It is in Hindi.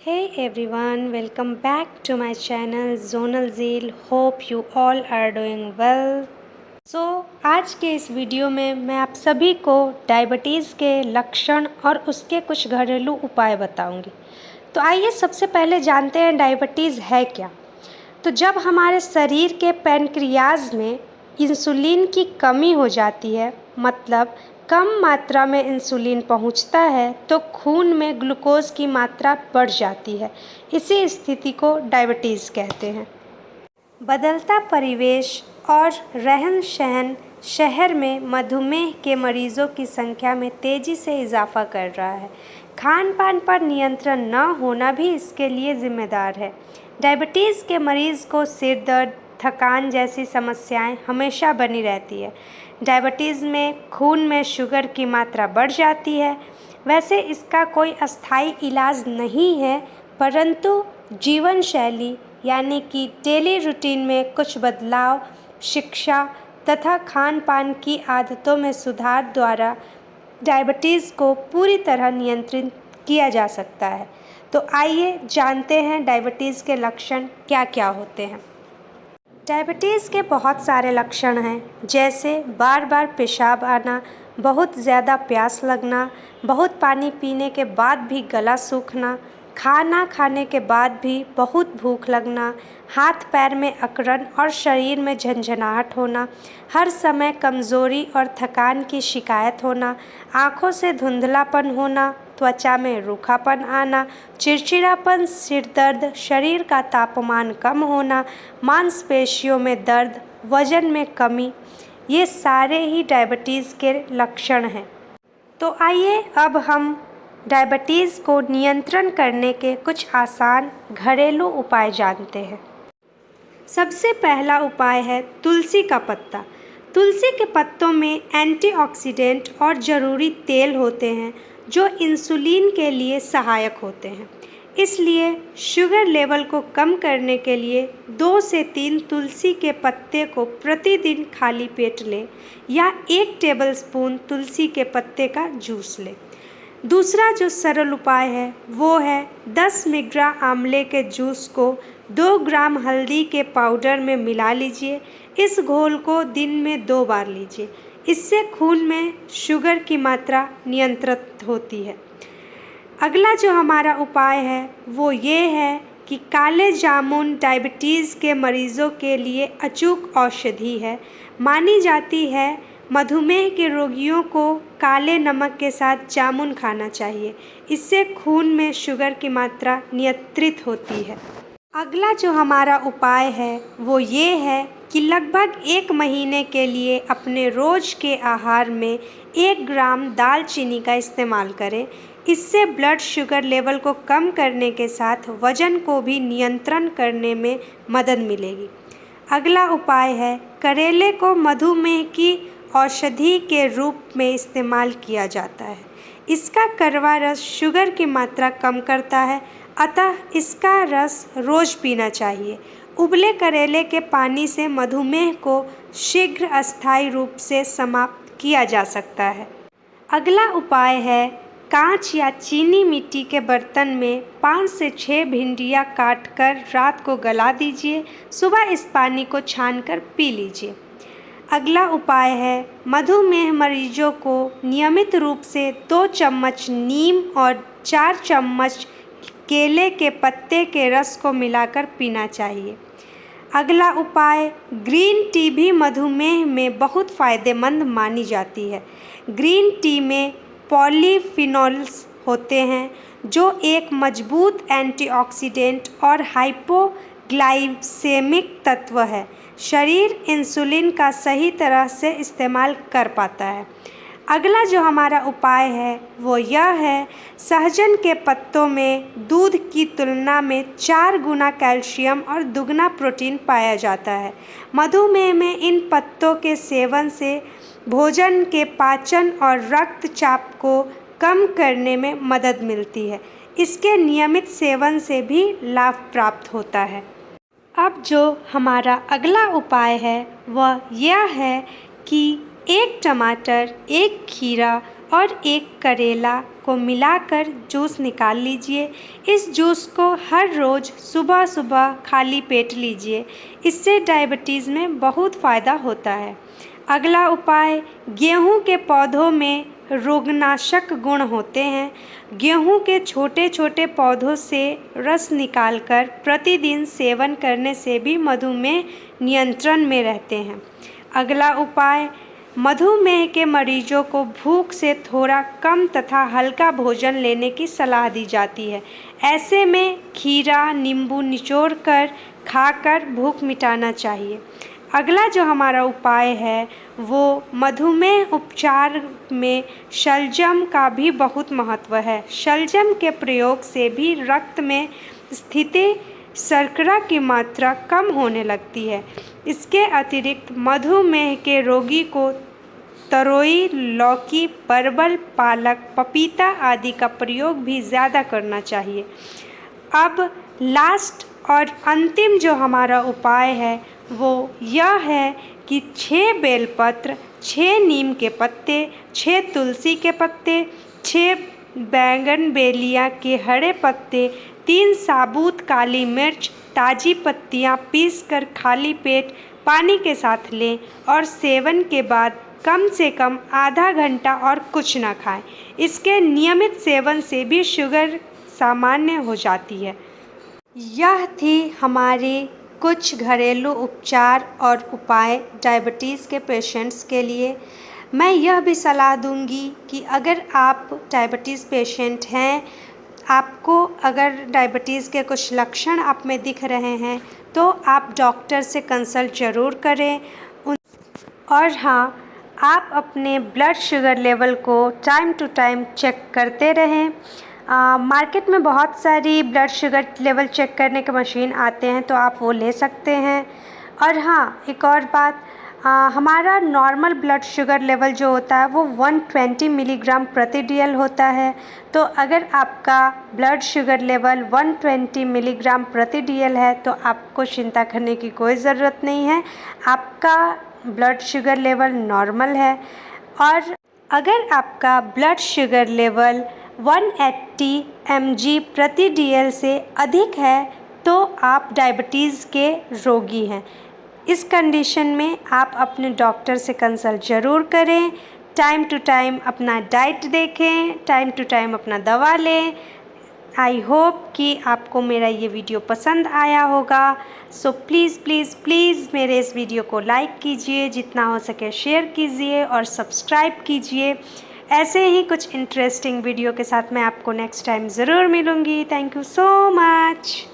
Hey everyone, welcome back to my channel Zonal Zeal. Hope you all are doing well. आज के इस वीडियो में मैं आप सभी को डायबिटीज़ के लक्षण और उसके कुछ घरेलू उपाय बताऊंगी। तो आइए सबसे पहले जानते हैं डायबिटीज़ है क्या। तो जब हमारे शरीर के पैनक्रियाज में इंसुलिन की कमी हो जाती है, मतलब कम मात्रा में इंसुलिन पहुंचता है, तो खून में ग्लूकोज की मात्रा बढ़ जाती है। इसी स्थिति को डायबिटीज़ कहते हैं। बदलता परिवेश और रहन सहन शहर में मधुमेह के मरीजों की संख्या में तेज़ी से इजाफा कर रहा है। खान पान पर नियंत्रण न होना भी इसके लिए जिम्मेदार है। डायबिटीज़ के मरीज़ को सिर दर्द, थकान जैसी समस्याएं हमेशा बनी रहती है। डायबिटीज़ में खून में शुगर की मात्रा बढ़ जाती है। वैसे इसका कोई अस्थायी इलाज नहीं है, परंतु जीवन शैली यानी कि डेली रूटीन में कुछ बदलाव, शिक्षा तथा खान पान की आदतों में सुधार द्वारा डायबिटीज़ को पूरी तरह नियंत्रित किया जा सकता है। तो आइए जानते हैं डायबिटीज़ के लक्षण क्या क्या होते हैं। डायबिटीज़ के बहुत सारे लक्षण हैं, जैसे बार बार पेशाब आना, बहुत ज़्यादा प्यास लगना, बहुत पानी पीने के बाद भी गला सूखना, खाना खाने के बाद भी बहुत भूख लगना, हाथ पैर में अकड़न और शरीर में झंझनाहट होना, हर समय कमज़ोरी और थकान की शिकायत होना, आँखों से धुंधलापन होना, त्वचा में रूखापन आना, चिड़चिड़ापन, सिर दर्द, शरीर का तापमान कम होना, मांसपेशियों में दर्द, वजन में कमी, ये सारे ही डायबिटीज़ के लक्षण हैं। तो आइए अब हम डायबिटीज़ को नियंत्रण करने के कुछ आसान घरेलू उपाय जानते हैं। सबसे पहला उपाय है तुलसी का पत्ता। तुलसी के पत्तों में एंटीऑक्सीडेंट और ज़रूरी तेल होते हैं जो इंसुलिन के लिए सहायक होते हैं। इसलिए शुगर लेवल को कम करने के लिए 2 से 3 तुलसी के पत्ते को प्रतिदिन खाली पेट लें या 1 टेबलस्पून तुलसी के पत्ते का जूस लें। दूसरा जो सरल उपाय है वो है 10 मिलीग्रा आंवले के जूस को 2 ग्राम हल्दी के पाउडर में मिला लीजिए। इस घोल को दिन में 2 बार लीजिए। इससे खून में शुगर की मात्रा नियंत्रित होती है। अगला जो हमारा उपाय है वो ये है कि काले जामुन डायबिटीज़ के मरीज़ों के लिए अचूक औषधि है। मानी जाती है मधुमेह के रोगियों को काले नमक के साथ जामुन खाना चाहिए। इससे खून में शुगर की मात्रा नियंत्रित होती है। अगला जो हमारा उपाय है वो ये है कि लगभग 1 महीने के लिए अपने रोज़ के आहार में 1 ग्राम दालचीनी का इस्तेमाल करें। इससे ब्लड शुगर लेवल को कम करने के साथ वज़न को भी नियंत्रण करने में मदद मिलेगी। अगला उपाय है करेले को मधुमेह की औषधि के रूप में इस्तेमाल किया जाता है। इसका कड़वा रस शुगर की मात्रा कम करता है, अतः इसका रस रोज़ पीना चाहिए। उबले करेले के पानी से मधुमेह को शीघ्र अस्थायी रूप से समाप्त किया जा सकता है। अगला उपाय है कांच या चीनी मिट्टी के बर्तन में 5 से 6 भिंडियाँ काटकर रात को गला दीजिए। सुबह इस पानी को छानकर पी लीजिए। अगला उपाय है मधुमेह मरीजों को नियमित रूप से 2 चम्मच नीम और 4 चम्मच केले के पत्ते के रस को मिलाकर पीना चाहिए। अगला उपाय ग्रीन टी भी मधुमेह में बहुत फ़ायदेमंद मानी जाती है। ग्रीन टी में पॉलीफिनोल्स होते हैं जो एक मजबूत एंटीऑक्सीडेंट और हाइपोग्लाइसेमिक तत्व है। शरीर इंसुलिन का सही तरह से इस्तेमाल कर पाता है। अगला जो हमारा उपाय है वो यह है सहजन के पत्तों में दूध की तुलना में 4 गुना कैल्शियम और दुगना प्रोटीन पाया जाता है। मधुमेह में इन पत्तों के सेवन से भोजन के पाचन और रक्तचाप को कम करने में मदद मिलती है। इसके नियमित सेवन से भी लाभ प्राप्त होता है। अब जो हमारा अगला उपाय है वह यह है कि 1 टमाटर, 1 खीरा, और एक करेला को मिलाकर जूस निकाल लीजिए। इस जूस को हर रोज़ सुबह सुबह खाली पेट लीजिए। इससे डायबिटीज़ में बहुत फ़ायदा होता है। अगला उपाय, गेहूं के पौधों में रोगनाशक गुण होते हैं। गेहूं के छोटे छोटे पौधों से रस निकालकर प्रतिदिन सेवन करने से भी मधुमेह नियंत्रण में रहते हैं। अगला उपाय, मधुमेह के मरीजों को भूख से थोड़ा कम तथा हल्का भोजन लेने की सलाह दी जाती है। ऐसे में खीरा, नींबू निचोड़कर खाकर भूख मिटाना चाहिए। अगला जो हमारा उपाय है वो मधुमेह उपचार में शलजम का भी बहुत महत्व है। शलजम के प्रयोग से भी रक्त में स्थित शर्करा की मात्रा कम होने लगती है। इसके अतिरिक्त मधुमेह के रोगी को तरोई, लौकी, परवल, पालक, पपीता आदि का प्रयोग भी ज़्यादा करना चाहिए। अब लास्ट और अंतिम जो हमारा उपाय है वो यह है कि 6 बेलपत्र, 6 नीम के पत्ते, 6 तुलसी के पत्ते, 6 बैंगनबेलिया के हरे पत्ते, 3 साबुत काली मिर्च, ताज़ी पत्तियां पीसकर खाली पेट पानी के साथ लें और सेवन के बाद कम से कम आधा घंटा और कुछ ना खाएं। इसके नियमित सेवन से भी शुगर सामान्य हो जाती है। यह थी हमारी कुछ घरेलू उपचार और उपाय डायबिटीज़ के पेशेंट्स के लिए। मैं यह भी सलाह दूंगी कि अगर आप डायबिटीज़ पेशेंट हैं, आपको अगर डायबिटीज़ के कुछ लक्षण आप में दिख रहे हैं तो आप डॉक्टर से कंसल्ट ज़रूर करें। और हाँ, आप अपने ब्लड शुगर लेवल को टाइम टू टाइम चेक करते रहें। मार्केट में बहुत सारी ब्लड शुगर लेवल चेक करने के मशीन आते हैं, तो आप वो ले सकते हैं। और हाँ, एक और बात, हमारा नॉर्मल ब्लड शुगर लेवल जो होता है वो 120 मिलीग्राम प्रति DL होता है। तो अगर आपका ब्लड शुगर लेवल 120 मिलीग्राम प्रति DL है तो आपको चिंता करने की कोई ज़रूरत नहीं है, आपका ब्लड शुगर लेवल नॉर्मल है। और अगर आपका ब्लड शुगर लेवल 180 mg प्रति DL से अधिक है तो आप डायबिटीज़ के रोगी हैं। इस कंडीशन में आप अपने डॉक्टर से कंसल्ट ज़रूर करें। टाइम टू टाइम अपना डाइट देखें, टाइम टू टाइम अपना दवा लें। आई होप कि आपको मेरा ये वीडियो पसंद आया होगा। सो प्लीज़ प्लीज़ प्लीज़ मेरे इस वीडियो को लाइक कीजिए, जितना हो सके शेयर कीजिए और सब्सक्राइब कीजिए। ऐसे ही कुछ इंटरेस्टिंग वीडियो के साथ मैं आपको नेक्स्ट टाइम ज़रूर मिलूँगी। Thank you so much.